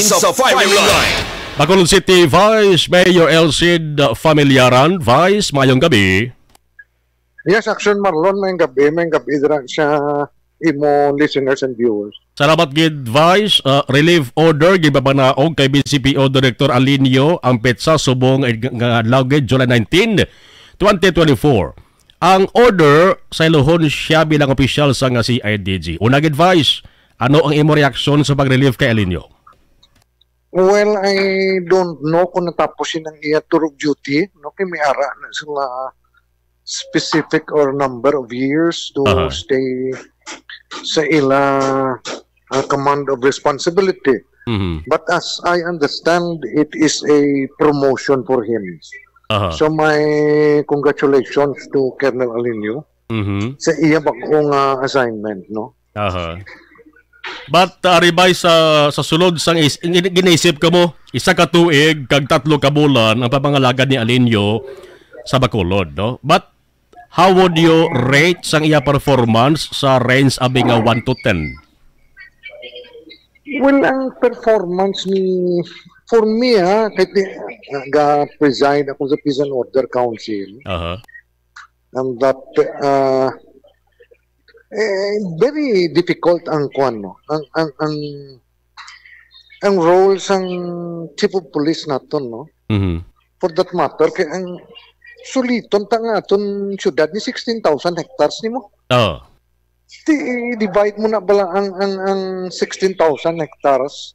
sa Firing Line. Bacolod City Vice Mayor Elcid Familiaran. Vice, mayong gabi. Yes, Action Marlon, may gabi dira sa imo listeners and viewers. Salamat gid Vice. Relief order gibabanaog kay BCPO Director Alinio ang petsa subong nga adlaw July 19, 2024. Ang order sa iluhon siya bilang opisyal sa nga CIDG. Una gid Vice, ano ang imo reaksyon sa pag-relief kay Alinio? Well, I don't know kung natapusin ang iya tour of duty. No, kay may ara na sila specific or number of years to stay sa ila command of responsibility. But as I understand, it is a promotion for him. So my congratulations to Colonel Alinio sa iya bagong assignment, no? But aribay sa sulod sang ginisip ka mo, isa ka tuig kag 3 ka bulan ang papangalagad ni Alinio sa Bacolod, no? But how would you rate sang iya performance sa range abi nga 1 to 10? Well, ang performance ni for me kahit ga-preside ako sa Peace and Order Council. And that very difficult ang kwan, no? Ang role sang chief of police naton, no? For that matter, kay ang suliton ta nga aton syudad ni 16,000 hectares nimo. Divide mo na bala ang 16,000 hectares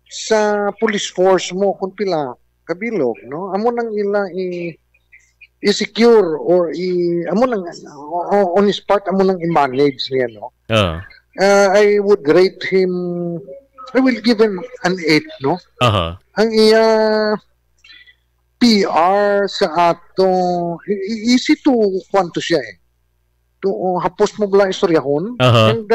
sa police force mo kung pila kabilog, no? Amo nang ila i-secure or amo nang on his part amo nang i-manage niya, no? I would rate him, I will give him an 8, no? Ang iya PR sa ato easy to kwanto siya to hapos mo bala istoryahon and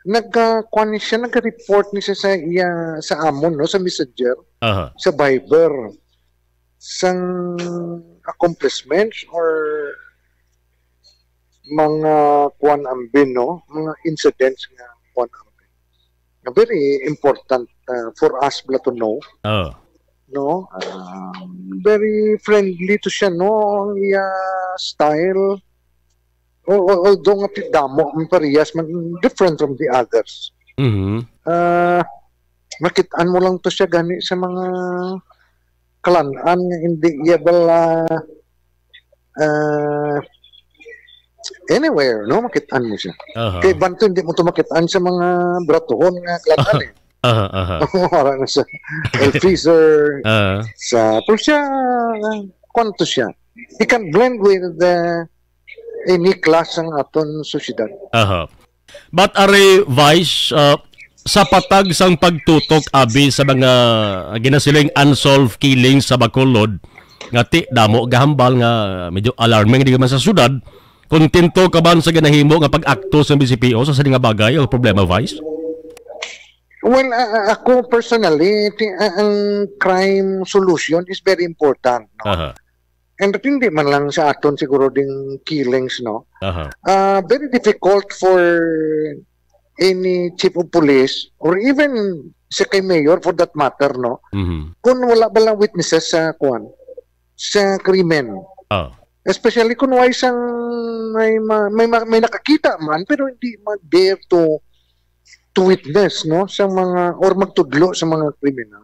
nagka-kwan siya, nagka-report niya sa iya sa amon, no, sa messenger, sa Viber sang accomplishments or mga kwan ambin, no, mga incidents nga kwan ambin. Very important for us to know. No, very friendly to siya, no, ang iya style. Although nga damo ang parehas man different from the others. Makitaan mo lang to siya gani sa mga kalanaan nga hindi bala anywhere, no, makitaan mo siya. Kay banto hindi mo to makitaan sa mga bratuhon nga kalanaan Wala na sa officer sa pero siya kwanto siya. He can blend with any class ang aton sosyedad. But are Vice, sa patag sang pagtutok abi sa mga ginasiling unsolved killings sa Bacolod nga ti damo gahambal nga medyo alarming di man sa syudad, kontento ka ba sa ginahimo nga pag-akto sa BCPO sa nga bagay o problema, Vice? Well, ako personally, ang crime solution is very important, no? And hindi man lang sa aton siguro ding killings, no? Very difficult for any chief of police or even sa kay mayor for that matter, no? Kung wala ba lang witnesses sa kuan sa krimen. Especially kung wala isang may nakakita man pero hindi ma-dare to witness, no, sa mga or magtudlo sa mga kriminal.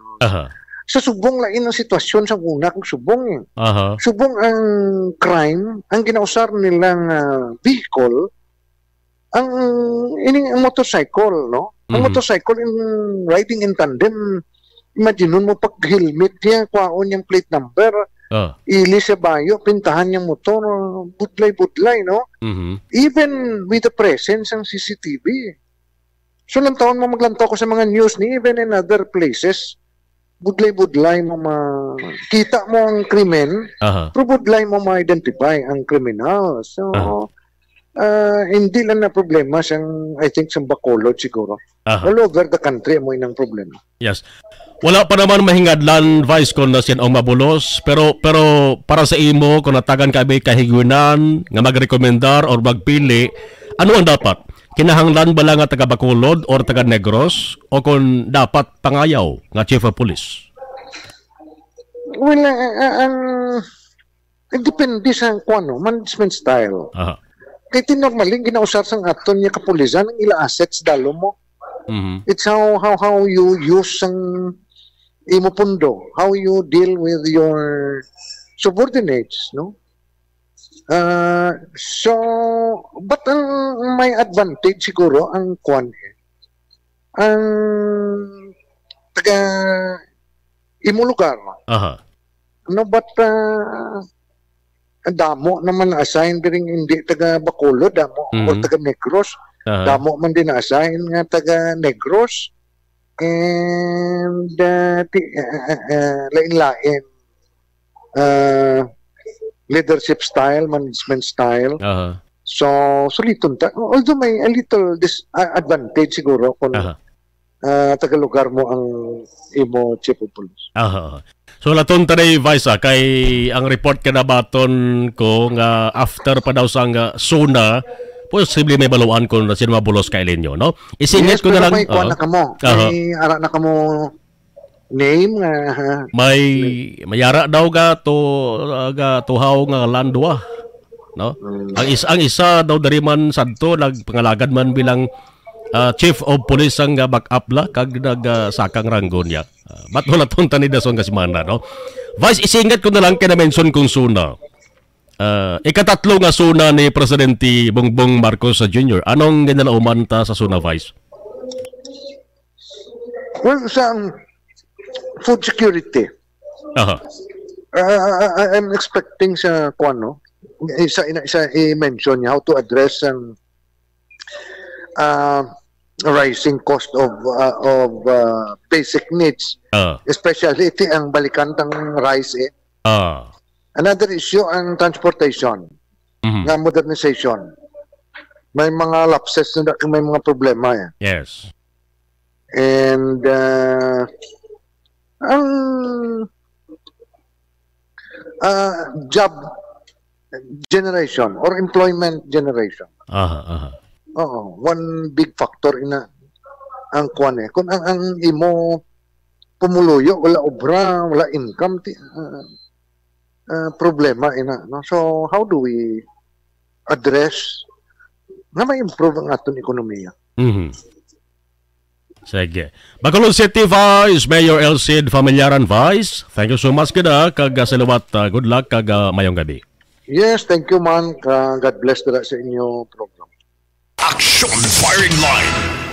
Sa subong lain ang sitwasyon sa una kung subong subong ang crime, ang ginausar nilang vehicle ang motorcycle, no? Ang motorcycle in riding in tandem, imagine mo pag helmet niya, kwaon yung plate number, ili sa bayo, pintahan yung motor, budlay-budlay, no? Even with the presence ng CCTV. So, lantawan mo maglantaw ko sa mga news ni even in other places, budlay-budlay mo kita mo ang krimen, pero budlay mo ma-identify ang kriminal. So, hindi lang na problema siyang, I think, sa Bacolod siguro. All over the country mo inang problema. Yes. Wala pa naman mahingadlan, Vice, kung na siyan ang mabulos, pero para sa imo, kung natagan ka may kahigunan, nga magrekomendar or magpili, ano ang dapat? kinahanglan ba lang nga taga Bacolod or taga Negros o kung dapat pangayaw nga chief of police? Well, depende sa management style. Aha. Kaya normally, ginausar sang aton niya kapulisan ang ila assets dalo mo. Mhm. It's how you use ang imo pundo, how you deal with your subordinates, no? So, but ang may advantage siguro ang ang taga imo lugar. Aha. No, but damo naman na-assign din hindi taga Bacolod, damo, or taga Negros. Damo man din na-assign nga taga Negros. And lain-lain leadership style, management style. So, suliton ta. Although may a little disadvantage siguro kung taga-lugar mo ang imo chief of police. So, laton tanay, Vice, kay ang report kanabaton ko nga after pa daw sa nga SUNA, posible may baluan kung na sino mabulos kay Lenyo, no? Isingit ko na lang. May kuha na kamo. May ara na kamo name. Mayara daw ga tuhaw nga landwa, no? Ang isa daw dari man sadto nagpangalagad man bilang chief of police ang backup la kag nagsakang ranggon niya. Ba't wala tong tanidason kasi mana, no? Vice, isingit ko na lang kina-mention kung SUNA. Ikatatlo nga SUNA ni Presidente Bongbong Marcos Jr. Anong ginalauman ta sa SUNA, Vice? Well, sa food security. I'm expecting sa kuano isa i-mention niya how to address ang rising cost of basic needs. Especially iti ang balikan tang rice Another issue ang transportation, nga modernization. May mga lapses na may mga problema. Yes. And ang job generation or employment generation. Oo, one big factor ina ang kuan kung ang imo pumuluyo wala obra, wala income problema ina, no? So how do we address na may improve ang aton ekonomiya? Sige. Bacolod City Vice Mayor Elcid Familyaran, Vice, thank you so much kada kag salamat, good luck kag mayong gabi. Yes, thank you man. God bless dala sa inyo program. Action Firing Line.